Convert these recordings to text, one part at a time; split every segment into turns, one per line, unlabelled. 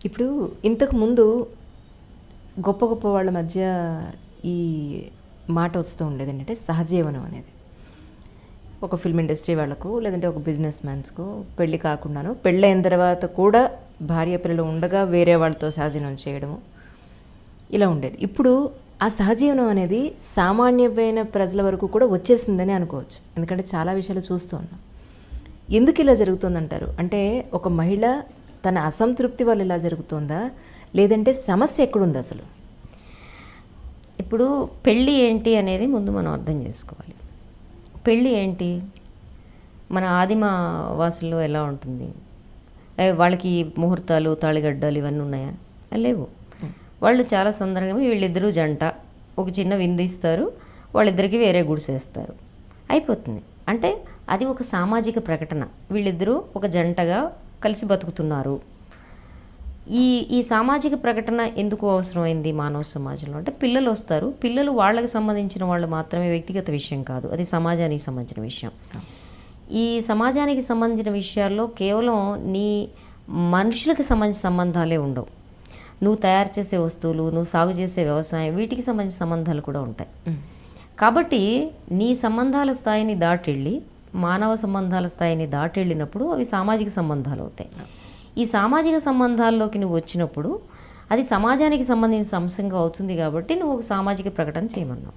ఇప్పుడు ఇంతకు ముందు గొప్ప గొప్ప వాళ్ళ మధ్య ఈ మాట వస్తూ ఉండేది ఏంటంటే సహజీవనం అనేది. ఒక ఫిల్మ్ ఇండస్ట్రీ వాళ్ళకు లేదంటే ఒక బిజినెస్ మ్యాన్స్కు పెళ్ళి కాకుండాను పెళ్ళైన తర్వాత కూడా భార్య పిల్లలు ఉండగా వేరే వాళ్ళతో సహజీవనం చేయడము ఇలా ఉండేది. ఇప్పుడు ఆ సహజీవనం అనేది సామాన్యమైన ప్రజల వరకు కూడా వచ్చేసిందని అనుకోవచ్చు. ఎందుకంటే చాలా విషయాలు చూస్తూ ఉన్నాం. ఎందుకు ఇలా జరుగుతుందంటారు? అంటే ఒక మహిళ తన అసంతృప్తి వల్ల ఇలా జరుగుతుందా, లేదంటే సమస్య ఎక్కడుంది అసలు?
ఇప్పుడు పెళ్ళి ఏంటి అనేది ముందు మనం అర్థం చేసుకోవాలి. పెళ్ళి ఏంటి? మన ఆదిమ వాసుల్లో ఎలా ఉంటుంది? వాళ్ళకి ముహూర్తాలు, తాళిగడ్డలు ఇవన్నీ ఉన్నాయా? లేవు. వాళ్ళు చాలా సందర్భంగా వీళ్ళిద్దరూ జంట, ఒక చిన్న విందు ఇస్తారు, వాళ్ళిద్దరికీ వేరే గుడిసేస్తారు, అయిపోతుంది. అంటే అది ఒక సామాజిక ప్రకటన. వీళ్ళిద్దరూ ఒక జంటగా కలిసి బతుకుతున్నారు. ఈ సామాజిక ప్రకటన ఎందుకు అవసరమైంది మానవ సమాజంలో అంటే పిల్లలు వస్తారు, పిల్లలు వాళ్ళకి సంబంధించిన వాళ్ళు మాత్రమే, వ్యక్తిగత విషయం కాదు, అది సమాజానికి సంబంధించిన విషయం. ఈ సమాజానికి సంబంధించిన విషయాల్లో కేవలం నీ మనుషులకు సంబంధించిన సంబంధాలే ఉండవు. నువ్వు తయారు చేసే వస్తువులు, నువ్వు సాగు చేసే వ్యవసాయం, వీటికి సంబంధించిన సంబంధాలు కూడా ఉంటాయి. కాబట్టి నీ సంబంధాల స్థాయిని దాటెళ్ళి మానవ సంబంధాల స్థాయిని దాటెళ్ళినప్పుడు అవి సామాజిక సంబంధాలు అవుతాయి. ఈ సామాజిక సంబంధాల్లోకి నువ్వు వచ్చినప్పుడు అది సమాజానికి సంబంధించిన అంశంగా అవుతుంది. కాబట్టి నువ్వు ఒక సామాజిక ప్రకటన చేయమన్నావు.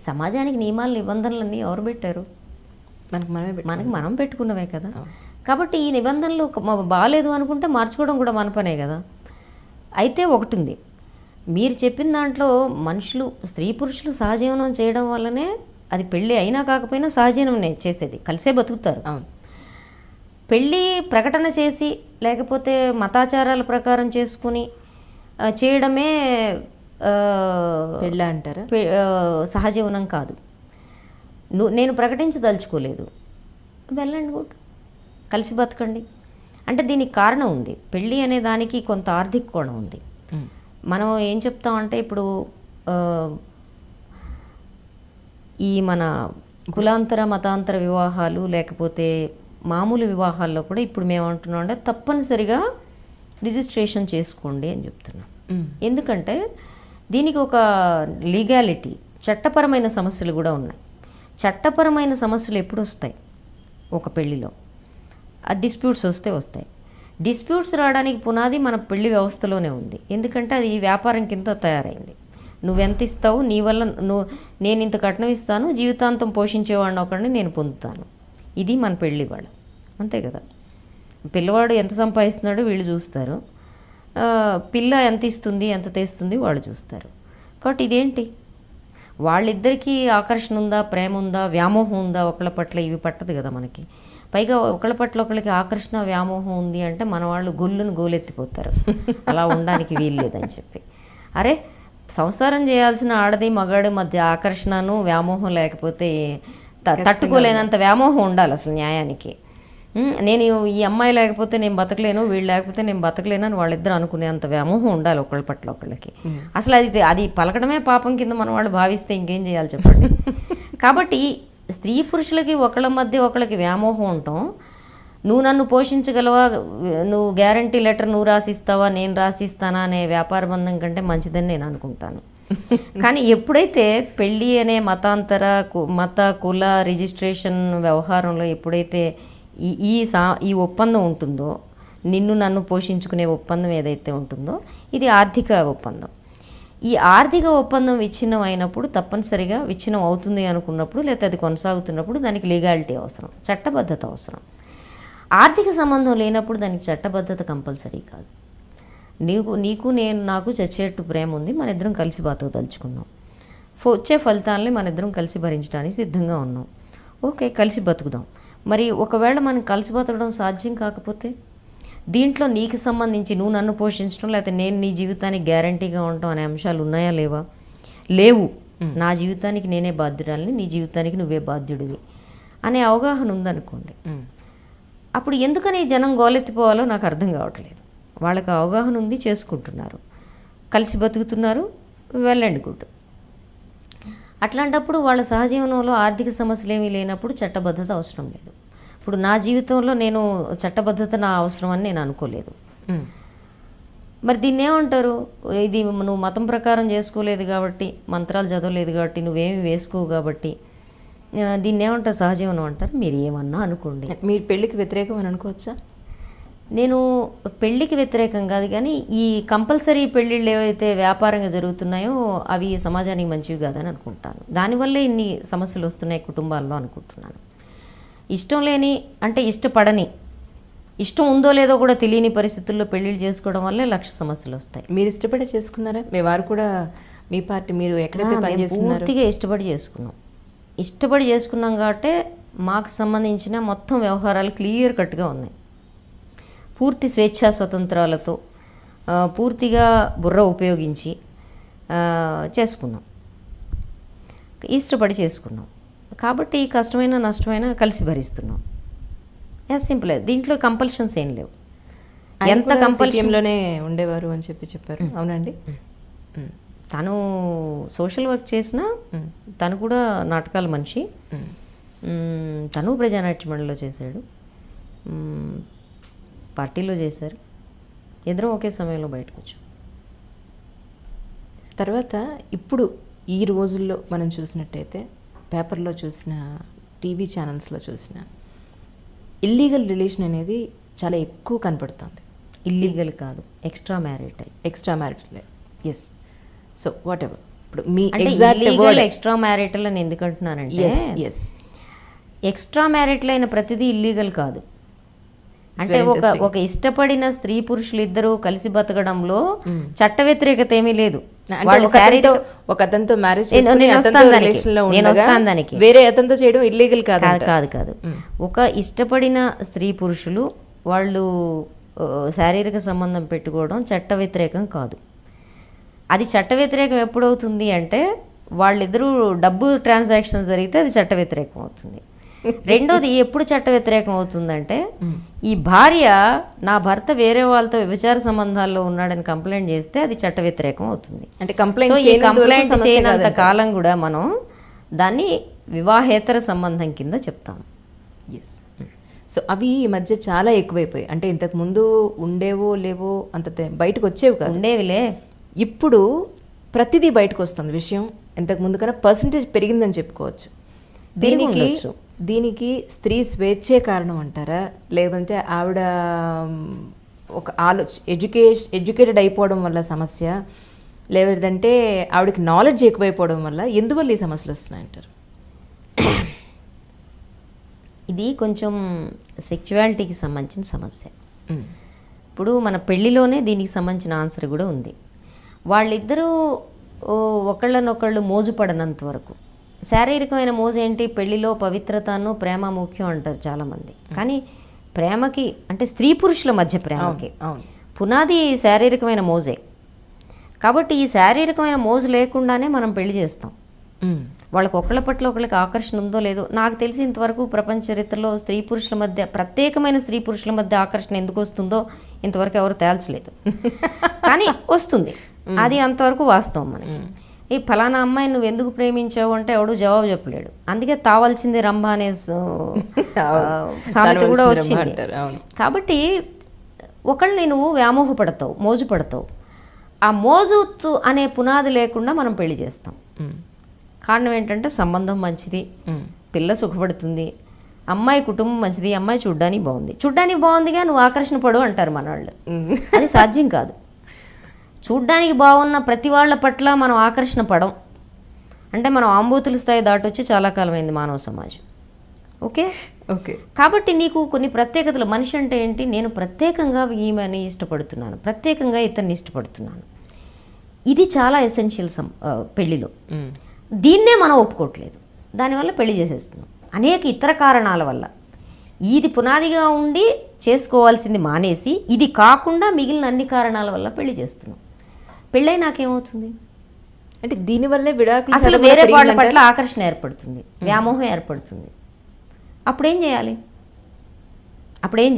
సమాజానికి నియమాలు నిబంధనలన్నీ ఎవరు పెట్టారు? మనకి మనం పెట్టుకున్నవే కదా. కాబట్టి ఈ నిబంధనలు బాగాలేదు అనుకుంటే మార్చుకోవడం కూడా మన పనే కదా. అయితే ఒకటి ఉంది, మీరు చెప్పిన దాంట్లో మనుషులు, స్త్రీ పురుషులు సహజీవనం చేయడం వల్లనే, అది పెళ్ళి అయినా కాకపోయినా సహజీవనమే చేసేది, కలిసే బతుకుతారు.
అవును.
పెళ్ళి ప్రకటన చేసి లేకపోతే మతాచారాల ప్రకారం చేసుకుని చేయడమే
పెళ్ళి అంటారా?
సహజీవనం కాదు. నేను ప్రకటించదలుచుకోలేదు, వెళ్ళండి, గుడ్, కలిసి బతకండి అంటే దీనికి కారణం ఉంది. పెళ్ళి అనే దానికి కొంత ఆర్థిక కోణం ఉంది. మనం ఏం చెప్తామంటే ఇప్పుడు ఈ మన కులాంతర మతాంతర వివాహాలు లేకపోతే మామూలు వివాహాల్లో కూడా ఇప్పుడు మేము అంటున్నాం అంటే తప్పనిసరిగా రిజిస్ట్రేషన్ చేసుకోండి అని చెప్తున్నాం. ఎందుకంటే దీనికి ఒక లీగాలిటీ, చట్టపరమైన సమస్యలు కూడా ఉన్నాయి. చట్టపరమైన సమస్యలు ఎప్పుడు వస్తాయి? ఒక పెళ్ళిలో ఆ డిస్ప్యూట్స్ వస్తాయి. డిస్ప్యూట్స్ రావడానికి పునాది మన పెళ్లి వ్యవస్థలోనే ఉంది. ఎందుకంటే అది వ్యాపారం కింద తయారైంది. నువ్వెంత ఇస్తావు, నీ వల్ల నేను ఇంత కట్నం ఇస్తాను, జీవితాంతం పోషించేవాడిని ఒకడిని నేను పొందుతాను, ఇది మన పెళ్ళి వాళ్ళు, అంతే కదా. పిల్లవాడు ఎంత సంపాదిస్తున్నాడో వీళ్ళు చూస్తారు, పిల్ల ఎంత ఇస్తుంది ఎంత తెస్తుంది వాళ్ళు చూస్తారు. కాబట్టి ఇదేంటి, వాళ్ళిద్దరికీ ఆకర్షణ ఉందా, ప్రేమ ఉందా, వ్యామోహం ఉందా ఒకళ్ళ పట్ల? ఇవి పట్టదు కదా మనకి. పైగా ఒకళ్ళ పట్ల ఒకళ్ళకి ఆకర్షణ వ్యామోహం ఉంది అంటే మన వాళ్ళు గొల్లును గోలెత్తిపోతారు, అలా ఉండడానికి వీల్లేదని చెప్పి. అరే, సంసారం చేయాల్సిన ఆడది మగాడి మధ్య ఆకర్షణను వ్యామోహం లేకపోతే తట్టుకోలేనంత వ్యామోహం ఉండాలి అసలు న్యాయానికి. నేను ఈ అమ్మాయి లేకపోతే నేను బతకలేను, వీళ్ళు లేకపోతే నేను బతకలేను అని వాళ్ళిద్దరు అనుకునేంత వ్యామోహం ఉండాలి ఒకళ్ళ పట్ల ఒకళ్ళకి. అసలు అది పలకడమే పాపం కింద మన వాళ్ళు భావిస్తే ఇంకేం చేయాలి చెప్పండి. కాబట్టి స్త్రీ పురుషులకి ఒకళ్ళ మధ్య ఒకళ్ళకి వ్యామోహం ఉండటం, నువ్వు నన్ను పోషించగలవా, నువ్వు గ్యారంటీ లెటర్ నువ్వు రాసిస్తావా నేను రాసిస్తానా అనే వ్యాపార బంధం కంటే మంచిదని నేను అనుకుంటాను. కానీ ఎప్పుడైతే పెళ్ళి అనే మత కుల రిజిస్ట్రేషన్ వ్యవహారంలో ఎప్పుడైతే ఈ ఒప్పందం ఉంటుందో, నిన్ను నన్ను పోషించుకునే ఒప్పందం ఏదైతే ఉంటుందో, ఇది ఆర్థిక ఒప్పందం. ఈ ఆర్థిక ఒప్పందం విచ్ఛిన్నం అయినప్పుడు, తప్పనిసరిగా విచ్ఛిన్నం అవుతుంది అనుకున్నప్పుడు, లేకపోతే అది కొనసాగుతున్నప్పుడు దానికి లీగాలిటీ అవసరం, చట్టబద్ధత అవసరం. ఆర్థిక సంబంధం లేనప్పుడు దానికి చట్టబద్ధత కంపల్సరీ కాదు. నీకు నాకు చచ్చేట్టు ప్రేమ ఉంది, మన ఇద్దరం కలిసి బతకదలుచుకున్నాం, వచ్చే ఫలితాలని మన ఇద్దరం కలిసి భరించడానికి సిద్ధంగా ఉన్నాం, ఓకే కలిసి బతుకుదాం. మరి ఒకవేళ మనం కలిసి బతకడం సాధ్యం కాకపోతే, దీంట్లో నీకు సంబంధించి నువ్వు నన్ను పోషించడం లేకపోతే నేను నీ జీవితానికి గ్యారంటీగా ఉండటం అనే అంశాలు ఉన్నాయా లేవా? లేవు. నా జీవితానికి నేనే బాధ్యురాలని, నీ జీవితానికి నువ్వే బాధ్యుడివి అనే అవగాహన ఉందనుకోండి, అప్పుడు ఎందుకని జనం గోలెత్తిపోవాలో నాకు అర్థం కావట్లేదు. వాళ్ళకి అవగాహన ఉంది, చేసుకుంటున్నారు, కలిసి బతుకుతున్నారు, వెళ్ళండి గుడ్. అట్లాంటప్పుడు వాళ్ళ సహజీవనంలో ఆర్థిక సమస్యలు ఏమీ లేనప్పుడు చట్టబద్ధత అవసరం లేదు. ఇప్పుడు నా జీవితంలో నేను చట్టబద్ధత నా అవసరం అని నేను అనుకోలేదు. మరి దీన్ని ఏమంటారు? ఇది నువ్వు మతం ప్రకారం చేసుకోలేదు కాబట్టి, మంత్రాలు చదవలేదు కాబట్టి, నువ్వేమి వేసుకోవు కాబట్టి దీన్ని ఏమంటారు? సహజీవనం అంటారు. మీరు ఏమన్నా అనుకోండి.
మీరు పెళ్ళికి వ్యతిరేకం అని అనుకోవచ్చా?
నేను పెళ్ళికి వ్యతిరేకం కాదు, కానీ ఈ కంపల్సరీ పెళ్ళిళ్ళు ఏవైతే వ్యాపారంగా జరుగుతున్నాయో అవి సమాజానికి మంచివి కాదని అనుకుంటాను. దానివల్లే ఇన్ని సమస్యలు వస్తున్నాయి కుటుంబాల్లో అనుకుంటున్నాను. ఇష్టం లేని, అంటే ఇష్టపడని, ఇష్టం ఉందో లేదో కూడా తెలియని పరిస్థితుల్లో పెళ్ళిళ్ళు చేసుకోవడం వల్లే లక్ష సమస్యలు వస్తాయి.
మీరు ఇష్టపడే చేసుకున్నారా? మీ వారు కూడా మీ పార్టీ మీరు ఎక్కడైతే పనిచేస్తున్నారు?
పూర్తిగా ఇష్టపడి చేసుకున్నాం కాబట్టి మాకు సంబంధించిన మొత్తం వ్యవహారాలు క్లియర్ కట్గా ఉన్నాయి. పూర్తి స్వేచ్ఛా స్వతంత్రాలతో పూర్తిగా బుర్ర ఉపయోగించి చేసుకున్నాం, ఇష్టపడి చేసుకున్నాం. కాబట్టి కష్టమైన నష్టమైన కలిసి భరిస్తున్నాం. As simple. దీంట్లో కంపల్షన్స్ ఏం లేవు. ఎంత
కంపల్షన్లోనే ఉండేవారు అని చెప్పారు. అవునండి.
తను సోషల్ వర్క్ చేసినా తను కూడా నాటకాల మనిషి. తను ప్రజానాట్య మండలిలో చేశాడు, పార్టీలో చేశారు. ఇద్దరం ఒకే సమయంలో బయటకు వచ్చాం.
తర్వాత ఇప్పుడు ఈ రోజుల్లో మనం చూసినట్టయితే పేపర్లో చూసిన, టీవీ ఛానల్స్లో చూసిన ఇల్లీగల్ రిలేషన్ అనేది చాలా ఎక్కువ కనపడుతుంది.
ఇల్లీగల్ కాదు, extra marital. Yes.
So whatever, ఇప్పుడు మీ
ఎక్స్ట్రా మ్యారిటల్ అని ఎందుకు అంటున్నానంటే, ఎక్స్ట్రా మ్యారిటల్ అయిన ప్రతిదీ ఇల్లీగల్ కాదు. అంటే ఒక ఇష్టపడిన స్త్రీ పురుషులు ఇద్దరు కలిసి బతకడంలో చట్ట వ్యతిరేకత ఏమీ లేదు.
ఒక అతనితో మ్యారేజ్
దానికి
వేరే అతనితో చేయడం ఇల్లీగల్
కాదు. ఒక ఇష్టపడిన స్త్రీ పురుషులు వాళ్ళు శారీరక సంబంధం పెట్టుకోవడం చట్ట వ్యతిరేకం కాదు. అది చట్ట వ్యతిరేకం ఎప్పుడవుతుంది అంటే వాళ్ళిద్దరూ డబ్బు ట్రాన్సాక్షన్ జరిగితే అది చట్ట వ్యతిరేకం అవుతుంది. రెండోది ఎప్పుడు చట్ట వ్యతిరేకం అవుతుందంటే, ఈ భార్య నా భర్త వేరే వాళ్ళతో వ్యభిచార సంబంధాల్లో ఉన్నాడని కంప్లైంట్ చేస్తే అది చట్ట వ్యతిరేకం అవుతుంది.
అంటే కంప్లైంట్
చేయనంత కాలం కూడా మనం దాన్ని వివాహేతర సంబంధం కింద చెప్తాం.
ఎస్. సో అవి ఈ మధ్య చాలా ఎక్కువైపోయాయి. అంటే ఇంతకు ముందు ఉండేవో లేవో అంత బయటకు వచ్చేవి కాదు.
ఉండేవిలే.
ఇప్పుడు ప్రతిదీ బయటకు వస్తుంది విషయం. ఇంతకు ముందు కన్నా పర్సంటేజ్ పెరిగిందని చెప్పుకోవచ్చు. దీనికి స్త్రీ స్వేచ్ఛే కారణం అంటారా, లేదంటే ఆవిడ ఒక ఎడ్యుకేటెడ్ అయిపోవడం వల్ల సమస్య, లేదంటే ఆవిడకి నాలెడ్జ్ ఎక్కువైపోవడం వల్ల, ఎందువల్ల ఈ సమస్యలు వస్తున్నాయంటారు?
ఇది కొంచెం సెక్చువాలిటీకి సంబంధించిన సమస్య. ఇప్పుడు మన పెళ్ళిలోనే దీనికి సంబంధించిన ఆన్సర్ కూడా ఉంది. వాళ్ళిద్దరూ ఒకళ్ళనొకళ్ళు మోజుపడనంత వరకు. శారీరకమైన మోజు ఏంటి? పెళ్లిలో పవిత్రతను, ప్రేమ ముఖ్యం అంటారు చాలామంది. కానీ ప్రేమకి, అంటే స్త్రీ పురుషుల మధ్య ప్రేమకి పునాది శారీరకమైన మోజే. కాబట్టి ఈ శారీరకమైన మోజు లేకుండానే మనం పెళ్లి చేస్తాం. వాళ్ళకి ఒకళ్ళ పట్ల ఒకళ్ళకి ఆకర్షణ ఉందో లేదో నాకు తెలిసి ఇంతవరకు ప్రపంచ చరిత్రలో స్త్రీ పురుషుల మధ్య, ప్రత్యేకమైన స్త్రీ పురుషుల మధ్య ఆకర్షణ ఎందుకు వస్తుందో ఇంతవరకు ఎవరు తేల్చలేదు. కానీ వస్తుంది, అది అంతవరకు వాస్తవం. మనకి ఈ ఫలానా అమ్మాయి నువ్వు ఎందుకు ప్రేమించావు అంటే ఎవడు జవాబు చెప్పలేడు. అందుకే తావాల్సింది రంభ అనే సామెత కూడా వచ్చింది. కాబట్టి ఒకళ్ళని నువ్వు వ్యామోహపడతావు, మోజు పడతావు. ఆ మోజు అనే పునాది లేకుండా మనం పెళ్లి చేస్తాం. కారణం ఏంటంటే సంబంధం మంచిది, పిల్ల సుఖపడుతుంది, అమ్మాయి కుటుంబం మంచిది, అమ్మాయి చూడ్డానికి బాగుందిగా నువ్వు ఆకర్షణ పడు అంటారు మన వాళ్ళు. అది సాధ్యం కాదు. చూడ్డానికి బాగున్న ప్రతి వాళ్ళ పట్ల మనం ఆకర్షణ పడం అంటే మనం ఆంబూతుల స్థాయి దాటొచ్చి చాలా కాలమైంది మానవ సమాజం. ఓకే. కాబట్టి నీకు కొన్ని ప్రత్యేకతలు, మనిషి అంటే ఏంటి, నేను ప్రత్యేకంగా ఈమెని ఇష్టపడుతున్నాను, ప్రత్యేకంగా ఇతన్ని ఇష్టపడుతున్నాను, ఇది చాలా ఎసెన్షియల్ పెళ్లిలో. దీన్నే మనం ఒప్పుకోవట్లేదు, దానివల్ల పెళ్లి చేసేస్తున్నాం అనేక ఇతర కారణాల వల్ల. ఇది పునాదిగా ఉండి చేసుకోవాల్సింది మానేసి ఇది కాకుండా మిగిలిన అన్ని కారణాల వల్ల పెళ్లి చేస్తున్నాం. పెళ్ళై నాకేమవుతుంది
అంటే దీనివల్లే విడాకులు,
అసలు వేరే వాళ్ళ పట్ల ఆకర్షణ ఏర్పడుతుంది, వ్యామోహం ఏర్పడుతుంది. అప్పుడేం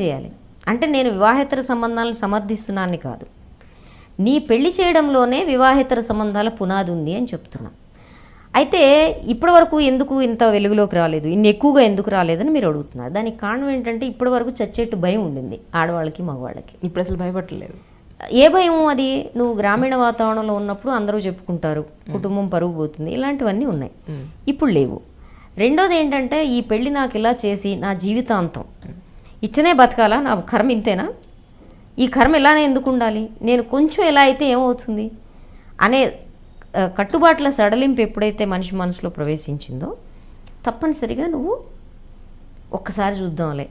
చేయాలి అంటే నేను వివాహేతర సంబంధాలను సమర్థిస్తున్నాను కాదు, నీ పెళ్లి చేయడంలోనే వివాహేతర సంబంధాల పునాది ఉంది అని చెప్తున్నా. అయితే ఇప్పటి వరకు ఎందుకు ఇంత వెలుగులోకి రాలేదు, ఇన్ని ఎక్కువగా ఎందుకు రాలేదని మీరు అడుగుతున్నారు. దానికి కారణం ఏంటంటే ఇప్పటి వరకు చచ్చేట్టు భయం ఉండింది ఆడవాళ్ళకి, మగవాళ్ళకి.
ఇప్పుడు అసలు భయపడలేదు.
ఏ భయం అది? నువ్వు గ్రామీణ వాతావరణంలో ఉన్నప్పుడు అందరూ చెప్పుకుంటారు, కుటుంబం పరుగు పోతుంది, ఇలాంటివన్నీ ఉన్నాయి. ఇప్పుడు లేవు. రెండోది ఏంటంటే, ఈ పెళ్ళి నాకు ఇలా చేసి నా జీవితాంతం ఇట్టనే బతకాలా, నా కర్మ ఇంతేనా, ఈ కర్మ ఇలానే ఎందుకు ఉండాలి, నేను కొంచెం ఎలా అయితే ఏమవుతుంది అనే కట్టుబాట్ల సడలింపు ఎప్పుడైతే మనిషి మనసులో ప్రవేశించిందో తప్పనిసరిగా నువ్వు ఒక్కసారి చూద్దాంలే,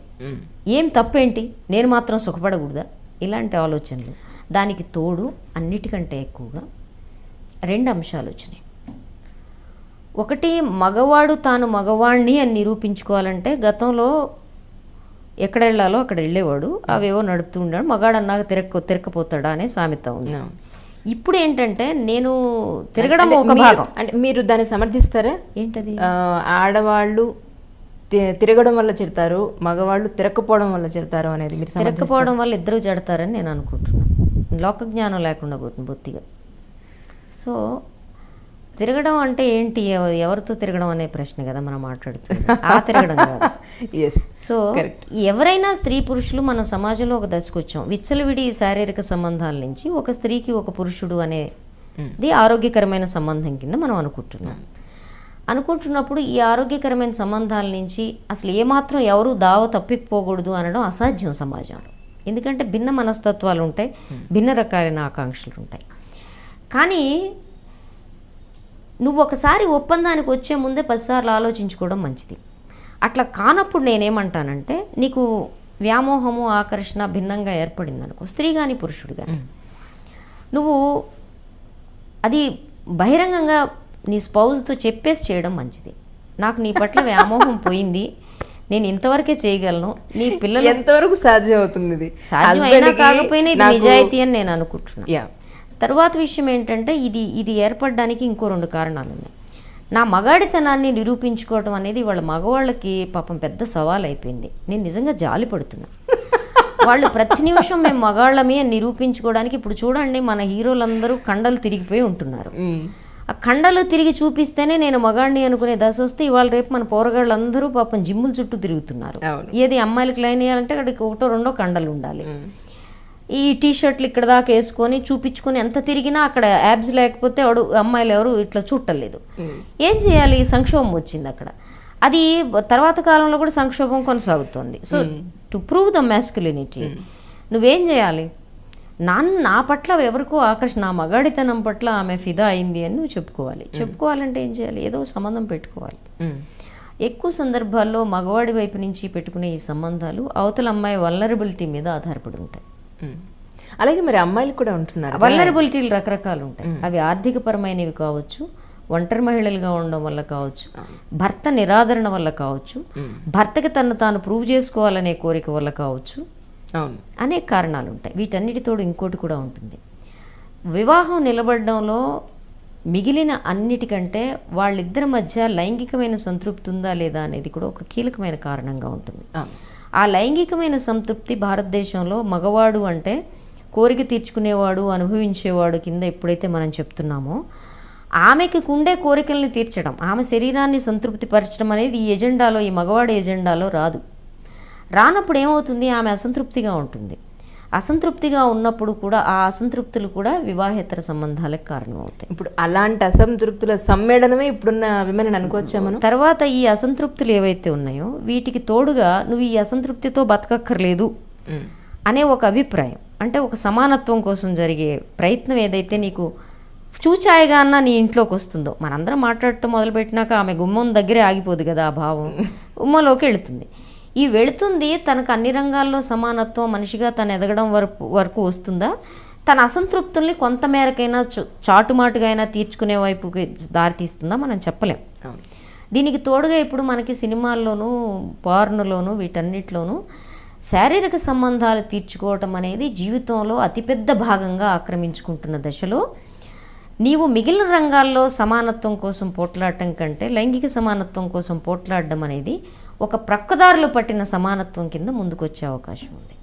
ఏం తప్పేంటి, నేను మాత్రం సుఖపడకూడదా, ఇలాంటి ఆలోచనలు. దానికి తోడు అన్నిటికంటే ఎక్కువగా 2 అంశాలు వచ్చినాయి. ఒకటి, మగవాడు తాను మగవాణ్ణి అని నిరూపించుకోవాలంటే గతంలో ఎక్కడ వెళ్ళాలో అక్కడ వెళ్ళేవాడు, అవేవో నడుపుతూ ఉన్నాడు, మగాడు అన్నాక తిరక్కపోతాడా అనే సామెత ఉంది. ఇప్పుడు ఏంటంటే నేను తిరగడం ఒక భాగం.
అంటే మీరు దాన్ని సమర్థిస్తారా?
ఏంటది?
ఆడవాళ్ళు తిరగడం వల్ల చెడతారు, మగవాళ్ళు తిరగకపోవడం వల్ల చెడతారు అనేది మీరు
తిరగకపోవడం వల్ల ఇద్దరు చెడతారని నేను అనుకుంటున్నాను. లోకజ్ఞానం లేకుండా పోతుంది బొత్తిగా. సో తిరగడం అంటే ఏంటి, ఎవరితో తిరగడం అనే ప్రశ్న కదా మనం మాట్లాడుతుంది, ఆ తిరగడం కాదు. సో ఎవరైనా స్త్రీ పురుషులు మనం సమాజంలో ఒక దశకు వచ్చాం. విచ్చలవిడి శారీరక సంబంధాల నుంచి ఒక స్త్రీకి ఒక పురుషుడు అనేది ఆరోగ్యకరమైన సంబంధం కింద మనం అనుకుంటున్నప్పుడు ఈ ఆరోగ్యకరమైన సంబంధాల నుంచి అసలు ఏమాత్రం ఎవరు దావ తప్పిపోకూడదు అనడం అసాధ్యం సమాజంలో. ఎందుకంటే భిన్న మనస్తత్వాలు ఉంటాయి, భిన్న రకాలైన ఆకాంక్షలు ఉంటాయి. కానీ నువ్వు ఒకసారి ఒప్పందానికి వచ్చే ముందే 10 సార్లు ఆలోచించుకోవడం మంచిది. అట్లా కానప్పుడు నేనేమంటానంటే, నీకు వ్యామోహము ఆకర్షణ భిన్నంగా ఏర్పడింది అనుకో, స్త్రీ కానీ పురుషుడు కానీ, నువ్వు అది బహిరంగంగా నీ స్పౌజ్తో చెప్పేసి చేయడం మంచిది. నాకు నీ పట్ల వ్యామోహం పోయింది, నేను ఇంతవరకే చేయగలను, నీ పిల్లలు
ఎంతవరకు సాధ్యం అవుతుంది, ఇది
సాధ్యం అయినా కాకపోయినా ఇది నిజాయితీ అని నేను అనుకుంటున్నాను. తర్వాత విషయం ఏంటంటే, ఇది ఏర్పడడానికి ఇంకో 2 కారణాలు ఉన్నాయి. నా మగాడితనాన్ని నిరూపించుకోవడం అనేది వాళ్ళ మగవాళ్ళకి పాపం పెద్ద సవాల్ అయిపోయింది. నేను నిజంగా జాలి పడుతున్నా. వాళ్ళు ప్రతి నిమిషం మేము మగాళ్ళమే అని నిరూపించుకోవడానికి, ఇప్పుడు చూడండి మన హీరోలందరూ కండలు తిరిగిపోయి ఉంటున్నారు. ఆ కండలు తిరిగి చూపిస్తేనే నేను మగాడిని అనుకునే దశ వస్తే, ఇవాళ రేపు మన పోరగాళ్ళందరూ పాపం జిమ్ముల చుట్టూ తిరుగుతున్నారు. ఏది అమ్మాయిలకి లైన్ వేయాలంటే అక్కడికి 1-2 కండలు ఉండాలి. ఈ టీషర్ట్లు ఇక్కడ దాకా వేసుకొని చూపించుకొని ఎంత తిరిగినా అక్కడ యాబ్స్ లేకపోతే అమ్మాయిలు ఎవరు ఇట్లా చూడలేదు. ఏం చేయాలి? సంక్షోభం వచ్చింది అక్కడ. అది తర్వాత కాలంలో కూడా సంక్షోభం కొనసాగుతుంది. So to prove the masculinity నువ్వేం చేయాలి? నా పట్ల ఎవరికో ఆకర్షణ, నా మగాడితనం పట్ల ఆమె ఫిదా అయింది అని నువ్వు చెప్పుకోవాలంటే ఏం చేయాలి? ఏదో సంబంధం పెట్టుకోవాలి. ఎక్కువ సందర్భాల్లో మగవాడి వైపు నుంచి పెట్టుకునే ఈ సంబంధాలు అవతల అమ్మాయి వల్నరబిలిటీ మీద ఆధారపడి ఉంటాయి.
అలాగే మరి అమ్మాయిలు కూడా ఉంటున్నారు.
వల్నరబిలిటీలు రకరకాలు ఉంటాయి. అవి ఆర్థికపరమైనవి కావచ్చు, ఒంటరి మహిళలుగా ఉండడం వల్ల కావచ్చు, భర్త నిరాదరణ వల్ల కావచ్చు, భర్తకి తాను ప్రూవ్ చేసుకోవాలనే కోరిక వల్ల కావచ్చు, అనేక కారణాలు ఉంటాయి. వీటన్నిటితోడు ఇంకోటి కూడా ఉంటుంది. వివాహం నిలబడడంలో మిగిలిన అన్నిటికంటే వాళ్ళిద్దరి మధ్య లైంగికమైన సంతృప్తి ఉందా లేదా అనేది కూడా ఒక కీలకమైన కారణంగా ఉంటుంది. ఆ లైంగికమైన సంతృప్తి భారతదేశంలో మగవాడు అంటే కోరిక తీర్చుకునేవాడు, అనుభవించేవాడు కింద ఎప్పుడైతే మనం చెప్తున్నామో, ఆమెకి ఉండే కోరికల్ని తీర్చడం, ఆమె శరీరాన్ని సంతృప్తి పరచడం అనేది ఈ ఎజెండాలో, ఈ మగవాడి ఎజెండాలో రానప్పుడు ఏమవుతుంది? ఆమె అసంతృప్తిగా ఉంటుంది. అసంతృప్తిగా ఉన్నప్పుడు కూడా ఆ అసంతృప్తులు కూడా వివాహేతర సంబంధాలకు కారణమవుతాయి.
ఇప్పుడు అలాంటి అసంతృప్తుల సమ్మేళనమే ఇప్పుడున్న విమెన్ అనుకోవచ్చా మనం?
తర్వాత ఈ అసంతృప్తులు ఏవైతే ఉన్నాయో వీటికి తోడుగా నువ్వు ఈ అసంతృప్తితో బతకక్కర్లేదు అనే ఒక అభిప్రాయం, అంటే ఒక సమానత్వం కోసం జరిగే ప్రయత్నం ఏదైతే నీకు చూచాయిగా అన్న నీ ఇంట్లోకి వస్తుందో, మనందరం మాట్లాడటం మొదలుపెట్టినాక ఆమె గుమ్మం దగ్గరే ఆగిపోదు కదా ఆ భావం, గుమ్మంలోకి వెళుతుంది. ఈ వెళుతుంది తనకు అన్ని రంగాల్లో సమానత్వం, మనిషిగా తను ఎదగడం వరకు వస్తుందా, తన అసంతృప్తుల్ని కొంతమేరకైనా చాటుమాటుగా అయినా తీర్చుకునే వైపుకి దారితీస్తుందా మనం చెప్పలేం. దీనికి తోడుగా ఇప్పుడు మనకి సినిమాల్లోనూ పార్నులోనూ వీటన్నిటిలోనూ శారీరక సంబంధాలు తీర్చుకోవటం అనేది జీవితంలో అతిపెద్ద భాగంగా ఆక్రమించుకుంటున్న దశలో నీవు మిగిలిన రంగాల్లో సమానత్వం కోసం పోట్లాడటం కంటే లైంగిక సమానత్వం కోసం పోట్లాడడం అనేది ఒక ప్రక్కదారులు పట్టిన సమానత్వం కింద ముందుకొచ్చే అవకాశం ఉంది.